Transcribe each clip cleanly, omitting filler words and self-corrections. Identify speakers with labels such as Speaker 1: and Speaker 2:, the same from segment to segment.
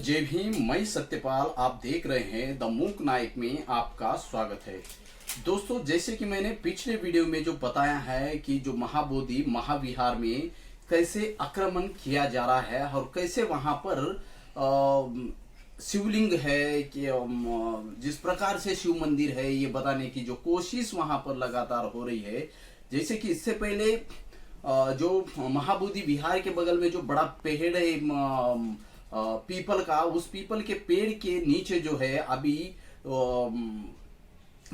Speaker 1: जय भीम। मैं सत्यपाल, आप देख रहे हैं द मूक नायक में आपका स्वागत है। दोस्तों, जैसे कि मैंने पिछले वीडियो में जो बताया है कि जो महाबोधि महाविहार में कैसे आक्रमण किया जा रहा है और कैसे वहां पर शिवलिंग है कि जिस प्रकार से शिव मंदिर है ये बताने की जो कोशिश वहां पर लगातार हो रही है। जैसे कि इससे पहले जो महाबोधि विहार के बगल में जो बड़ा पेड़ है पीपल का, उस पीपल के पेड़ के नीचे जो है अभी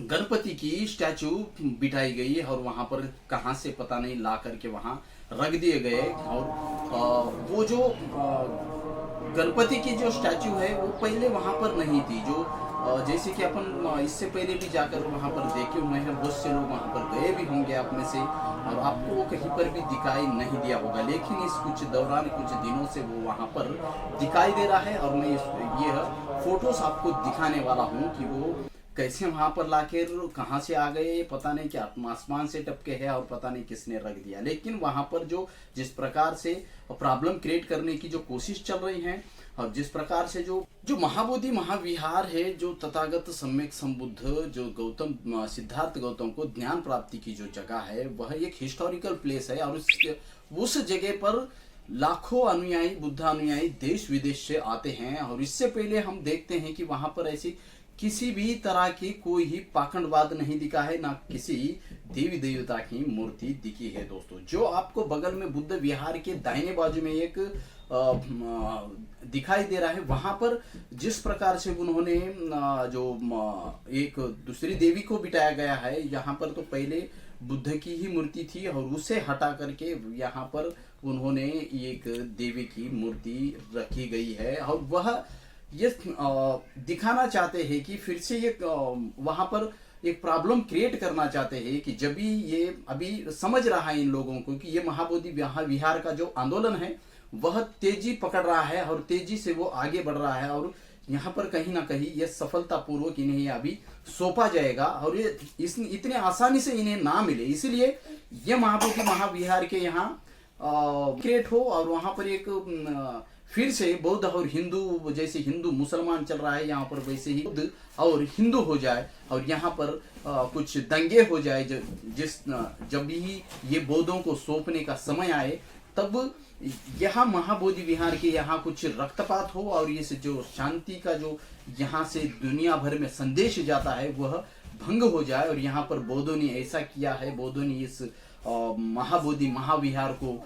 Speaker 1: गणपति की स्टैचू बिठाई गई है और वहां पर कहां से पता नहीं ला करके वहां रख दिए गए। और वो जो गणपति की जो स्टैचू है वो पहले वहां पर नहीं थी। जो जैसे कि अपन इससे पहले भी जाकर वहां पर देखे हुए हैं, बहुत से लोग वहां पर गए भी होंगे आप में से, और आपको वो कहीं पर भी दिखाई नहीं दिया होगा। लेकिन इस कुछ दौरान कुछ दिनों से वो वहां पर दिखाई दे रहा है और मैं ये फोटोस आपको दिखाने वाला हूँ कि वो कैसे वहां पर लाकर कहां से आ गए, पता नहीं कि आसमान से टपके हैं और पता नहीं किसने रख दिया। लेकिन वहां पर जो जिस प्रकार से प्रॉब्लम क्रिएट करने की जो कोशिश चल रही है और जिस प्रकार से जो महाबोधि महाविहार है, जो तथागत सम्यक संबुद्ध जो गौतम सिद्धार्थ गौतम को ज्ञान प्राप्ति की जो जगह है वह एक हिस्टोरिकल प्लेस है। और उस जगह पर लाखों अनुयायी, बुद्ध अनुयायी देश विदेश से आते हैं। और इससे पहले हम देखते हैं कि वहां पर ऐसी किसी भी तरह की कोई ही पाखंडवाद नहीं दिखा है, ना किसी देवी देवता की मूर्ति दिखी है। दोस्तों, जो आपको बगल में बुद्ध विहार के दाहिने बाजू में एक दिखाई दे रहा है, वहां पर जिस प्रकार से उन्होंने जो एक दूसरी देवी को बिठाया गया है, यहाँ पर तो पहले बुद्ध की ही मूर्ति थी और उसे हटा करके यहाँ पर उन्होंने एक देवी की मूर्ति रखी गई है। और वह ये दिखाना चाहते हैं कि फिर से ये वहां पर एक प्रॉब्लम क्रिएट करना चाहते हैं कि जब भी ये अभी समझ रहा है इन लोगों को कि ये महाबोधि विहार का जो आंदोलन है वह तेजी पकड़ रहा है और तेजी से वो आगे बढ़ रहा है। और यहाँ पर कहीं ना कहीं ये सफलतापूर्वक इन्हें अभी सौंपा जाएगा और ये इतने आसानी से इन्हें ना मिले, इसीलिए ये महाबोधि महाविहार के यहाँ क्रिएट हो और वहां पर एक फिर से बौद्ध और हिंदू, जैसे हिंदू मुसलमान चल रहा है यहाँ पर, वैसे ही बौद्ध और हिंदू हो जाए और यहाँ पर कुछ दंगे हो जाए। जब भी ये बौद्धों को सौंपने का समय आए तब यहाँ महाबोधि विहार के यहाँ कुछ रक्तपात हो और ये जो शांति का जो यहाँ से दुनिया भर में संदेश जाता है वह भंग हो जाए। और यहाँ पर बौद्धों ने ऐसा किया है, बौद्धों ने इस महाबोधि महाविहार को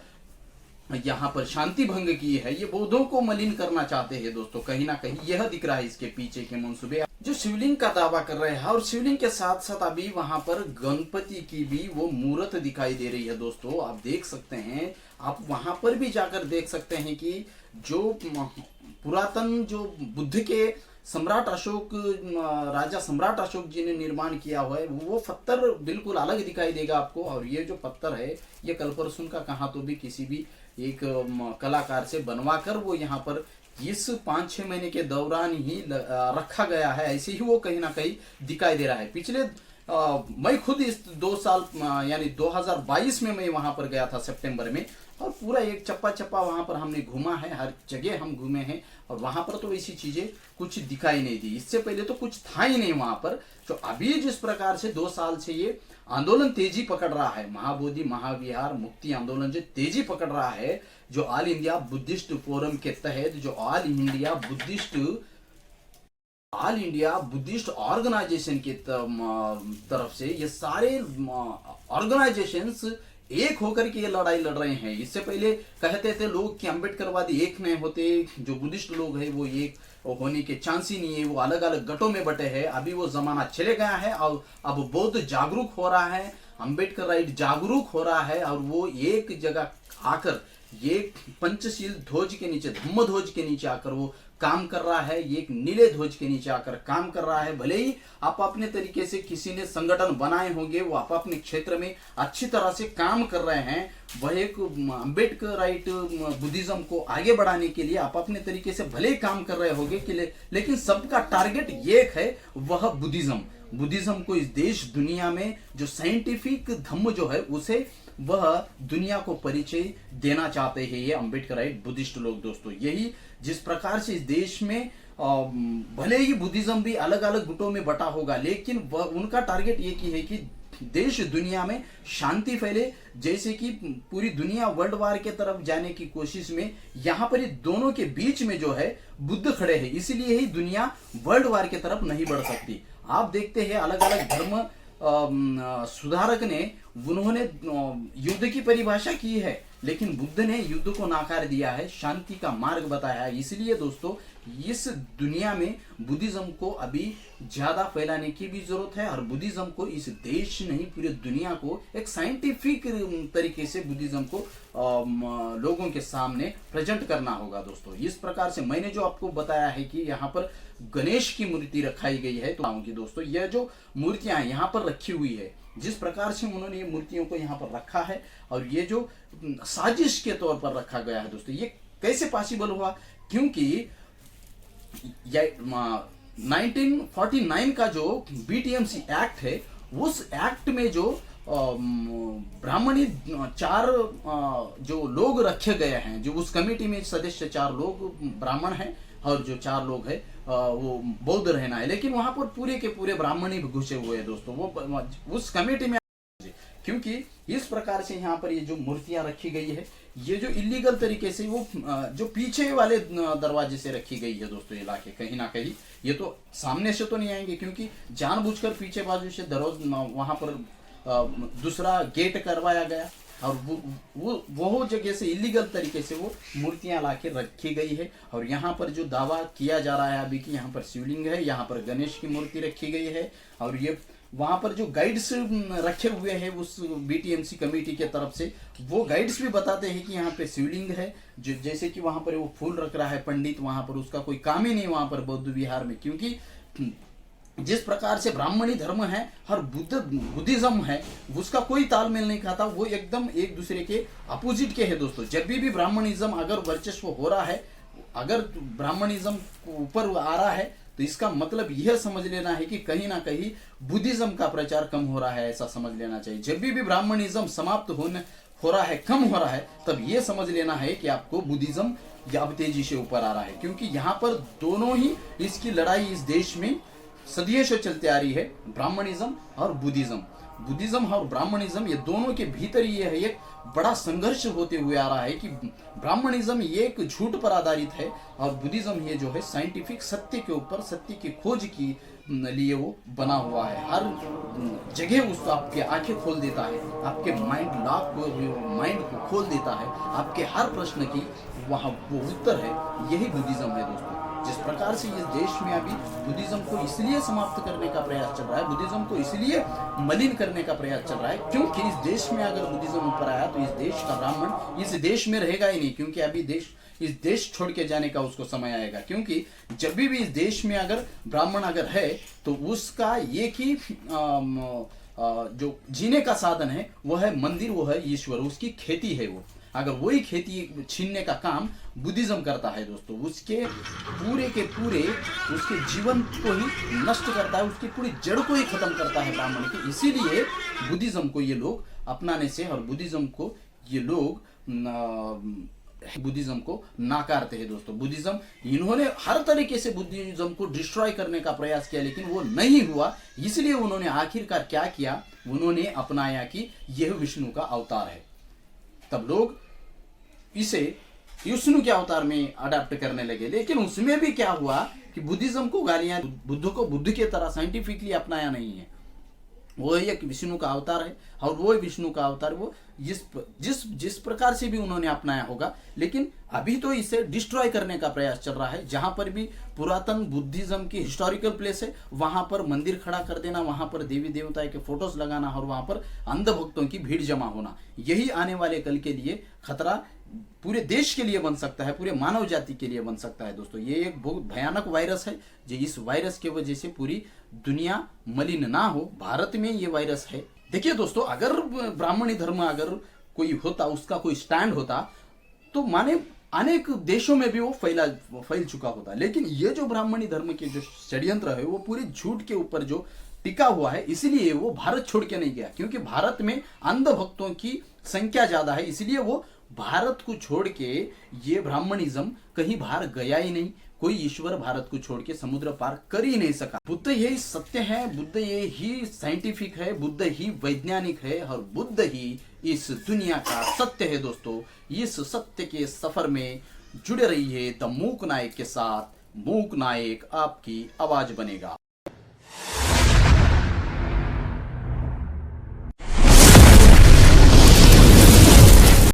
Speaker 1: यहाँ पर शांति भंग की है, ये बौद्धों को मलिन करना चाहते हैं। दोस्तों, कहीं ना कहीं यह दिख रहा है इसके पीछे के मंसूबे, जो शिवलिंग का दावा कर रहे हैं। और शिवलिंग के साथ साथ अभी वहां पर गणपति की भी वो मूर्त दिखाई दे रही है। दोस्तों, आप देख सकते हैं, आप वहां पर भी जाकर देख सकते हैं कि जो पुरातन जो बुद्ध के सम्राट अशोक, राजा सम्राट अशोक जी ने निर्माण किया हुआ है, वो पत्थर बिल्कुल अलग दिखाई देगा आपको। और ये जो पत्थर है ये कल्परसुन का कहाँ तो भी किसी भी एक कलाकार से बनवाकर वो यहाँ पर इस 5-6 महीने के दौरान ही रखा गया है, ऐसे ही वो कहीं ना कहीं दिखाई दे रहा है। पिछले मैं खुद इस 2 साल यानी 2022 में मैं वहां पर गया था सितंबर में, और पूरा एक चप्पा चप्पा वहां पर हमने घूमा है, हर जगह हम घूमे हैं और वहां पर तो ऐसी चीजें कुछ दिखाई नहीं दी। इससे पहले तो कुछ था ही नहीं वहां पर। जो अभी जिस प्रकार से 2 साल से ये आंदोलन तेजी पकड़ रहा है, महाबोधि महाविहार मुक्ति आंदोलन जो तेजी पकड़ रहा है, जो ऑल इंडिया बुद्धिस्ट फोरम के तहत, जो ऑल इंडिया बुद्धिस्ट ऑर्गेनाइजेशन की तरफ से ये सारे ऑर्गेनाइजेशंस एक होकर के ये लड़ाई लड़ रहे हैं। इससे पहले कहते थे लोग कि अम्बेडकरवादी एक नहीं होते, जो बुद्धिस्ट लोग हैं वो एक होने के चांस ही नहीं है, वो अलग अलग गटों में बटे हैं। अभी वो जमाना चले गया है और अब बौद्ध जागरूक हो रहा है, अम्बेडकर राइट जागरूक हो रहा है और वो एक जगह आकर ये पंचशील ध्वज के नीचे, धम्म ध्वज के नीचे आकर वो काम कर रहा है, ये एक नीले ध्वज के नीचे आकर काम कर रहा है। भले ही आप अपने तरीके से किसी ने संगठन बनाए होंगे, वो आप अपने क्षेत्र में अच्छी तरह से काम कर रहे हैं, वह एक अम्बेडकर राइट बुद्धिज्म को आगे बढ़ाने के लिए आप अपने तरीके से भले ही काम कर रहे होंगे लेकिन सबका टारगेट एक है, वह बुद्धिज्म को इस देश दुनिया में जो साइंटिफिक धम्म जो है उसे वह दुनिया को परिचय देना चाहते हैं ये अम्बेडकराइट बुद्धिस्ट लोग दोस्तों। यही जिस प्रकार से इस देश में भले ही बुद्धिज्म भी अलग अलग गुटों में बटा होगा, लेकिन वह उनका टारगेट ये की है कि देश दुनिया में शांति फैले। जैसे कि पूरी दुनिया वर्ल्ड वार के तरफ जाने की कोशिश में यहाँ पर दोनों के बीच में जो है बुद्ध खड़े हैं, इसीलिए ही दुनिया वर्ल्ड वार के तरफ नहीं बढ़ सकती। आप देखते हैं अलग अलग धर्म सुधारक ने उन्होंने युद्ध की परिभाषा की है, लेकिन बुद्ध ने युद्ध को नाकार दिया है, शांति का मार्ग बताया है। इसलिए दोस्तों इस दुनिया में बुद्धिज्म को अभी ज्यादा फैलाने की भी जरूरत है, और बुद्धिज्म को इस देश नहीं पूरी दुनिया को एक साइंटिफिक तरीके से बुद्धिज्म को लोगों के सामने प्रेजेंट करना होगा दोस्तों। इस प्रकार से मैंने जो आपको बताया है कि यहाँ पर गणेश की मूर्ति रखाई गई है, तो कि दोस्तों यह जो मूर्तियां यहाँ पर रखी हुई है, जिस प्रकार से उन्होंने ये मूर्तियों को यहाँ पर रखा है और ये जो साजिश के तौर पर रखा गया है दोस्तों, ये कैसे पॉसिबल हुआ? क्योंकि 1949 का जो बीटीएमसी एक्ट है, उस एक्ट में जो ब्राह्मणी 4 जो लोग रखे गए हैं, जो उस कमेटी में सदस्य 4 लोग ब्राह्मण हैं और जो 4 लोग हैं वो बौद्ध रहना है, लेकिन वहां पर पूरे के पूरे ब्राह्मण ही घुसे हुए हैं दोस्तों वो उस कमेटी में। क्योंकि इस प्रकार से यहाँ पर ये जो मूर्तियां रखी गई है, ये जो इलीगल तरीके से वो जो पीछे वाले दरवाजे से रखी गई है दोस्तों, ये लाके कहीं ना कहीं, ये तो सामने से तो नहीं आएंगे, क्योंकि जानबूझकर पीछे बाजू से वहां पर दूसरा गेट करवाया गया और वो जगह से इलीगल तरीके से वो मूर्तियां लाके रखी गई है। और यहाँ पर जो दावा किया जा रहा है अभी कि यहाँ पर शिवलिंग है, यहाँ पर गणेश की मूर्ति रखी गई है, और ये वहां पर जो गाइड्स रखे हुए हैं उस बीटीएमसी कमेटी के तरफ से, वो गाइड्स भी बताते हैं कि यहाँ पे शिवलिंग है। जो जैसे कि वहां पर वो फूल रख रहा है पंडित, वहां पर उसका कोई काम ही नहीं वहां पर बौद्ध विहार में, क्योंकि जिस प्रकार से ब्राह्मणी धर्म है और बुद्धिज्म है, उसका कोई तालमेल नहीं खाता, वो एकदम एक दूसरे के अपोजिट के है दोस्तों। जब भी ब्राह्मणिज्म अगर वर्चस्व हो रहा है, अगर ब्राह्मणिज्म ऊपर आ रहा है, तो इसका मतलब यह समझ लेना है कि कहीं ना कहीं बुद्धिज्म का प्रचार कम हो रहा है, ऐसा समझ लेना चाहिए। जब भी ब्राह्मणिज्म समाप्त हो रहा है, कम हो रहा है, तब यह समझ लेना है कि आपको बुद्धिज्म अब तेजी से ऊपर आ रहा है, क्योंकि यहाँ पर दोनों ही इसकी लड़ाई इस देश में सदियों से चलती आ रही है, ब्राह्मणिज्म और बुद्धिज्म और ब्राह्मणिज्म, ये दोनों के भीतर ये है एक बड़ा संघर्ष होते हुए आ रहा है कि ब्राह्मणिज्म ये एक झूठ पर आधारित है और बुद्धिज्म ये जो है साइंटिफिक सत्य के ऊपर, सत्य की खोज की लिए वो बना हुआ है। हर जगह उसको आपके आंखें खोल देता है, आपके माइंड को खोल देता है, आपके हर प्रश्न की वहाँ वो उत्तर है। यही बुद्धिज्म है दोस्तों। जिस प्रकार से इस देश में अभी बुद्धिज्म को इसलिए समाप्त करने का प्रयास चल रहा है, बुद्धिज्म को इसलिए मलिन करने का प्रयास चल रहा है, क्योंकि इस देश में अगर बुद्धिज्म ऊपर आया तो इस देश का ब्राह्मण इस देश में रहेगा ही नहीं, क्योंकि अभी इस देश छोड़ के जाने का उसको समय आएगा। क्योंकि जब भी इस देश में अगर ब्राह्मण अगर है तो उसका एक ही जो जीने का साधन है वो है मंदिर, वो है ईश्वर, उसकी खेती है। वो अगर वही खेती छीनने का काम बुद्धिज्म करता है दोस्तों, उसके पूरे के पूरे उसके जीवन को ही नष्ट करता है, उसकी पूरी जड़ को ही खत्म करता है ब्राह्मण की। इसीलिए बुद्धिज्म को ये लोग अपनाने से और बुद्धिज्म को ये लोग बुद्धिज्म को नाकारते हैं दोस्तों। बुद्धिज्म इन्होंने हर तरीके से बुद्धिज्म को डिस्ट्रॉय करने का प्रयास किया, लेकिन वो नहीं हुआ। इसलिए उन्होंने आखिरकार क्या किया, उन्होंने अपनाया कि यह विष्णु का अवतार है। तब लोग इसे विष्णु के अवतार में अडॉप्ट करने लगे। लेकिन उसमें भी क्या हुआ कि बुद्धिज्म को गालियां, बुद्ध को बुद्ध की तरह साइंटिफिकली अपनाया नहीं है। वो एक विष्णु का अवतार है और वो विष्णु का अवतार वो जिस प्रकार से भी उन्होंने अपनाया होगा, लेकिन अभी तो इसे डिस्ट्रॉय करने का प्रयास चल रहा है। जहां पर भी पुरातन बुद्धिज्म की हिस्टोरिकल प्लेस है, वहां पर मंदिर खड़ा कर देना, वहां पर देवी देवता के फोटोज लगाना और वहां पर अंध भक्तों की भीड़ जमा होना, यही आने वाले कल के लिए खतरा पूरे देश के लिए बन सकता है, पूरे मानव जाति के लिए बन सकता है दोस्तों। ये एक बहुत भयानक वायरस है, जो इस वायरस की वजह से पूरी दुनिया मलिन ना हो, भारत में ये वायरस है। देखिए दोस्तों, अगर ब्राह्मणी धर्म अगर कोई होता, उसका कोई स्टैंड होता, तो माने अनेक देशों में भी वो फैल चुका होता। लेकिन ये जो ब्राह्मणी धर्म के जो षड्यंत्र है, वो पूरे झूठ के ऊपर जो टिका हुआ है, इसलिए वो भारत छोड़ के नहीं गया, क्योंकि भारत में अंध भक्तों की संख्या ज्यादा है, इसलिए वो भारत को छोड़ के, ये ब्राह्मणिज्म कहीं बाहर गया ही नहीं। कोई ईश्वर भारत को छोड़ के समुद्र पार कर ही नहीं सका। बुद्ध यही सत्य है, बुद्ध ये ही साइंटिफिक है, बुद्ध ही वैज्ञानिक है, और बुद्ध ही इस दुनिया का सत्य है। दोस्तों, इस सत्य के सफर में जुड़े रहिए द मूक नायक के साथ। मूक नायक आपकी आवाज बनेगा।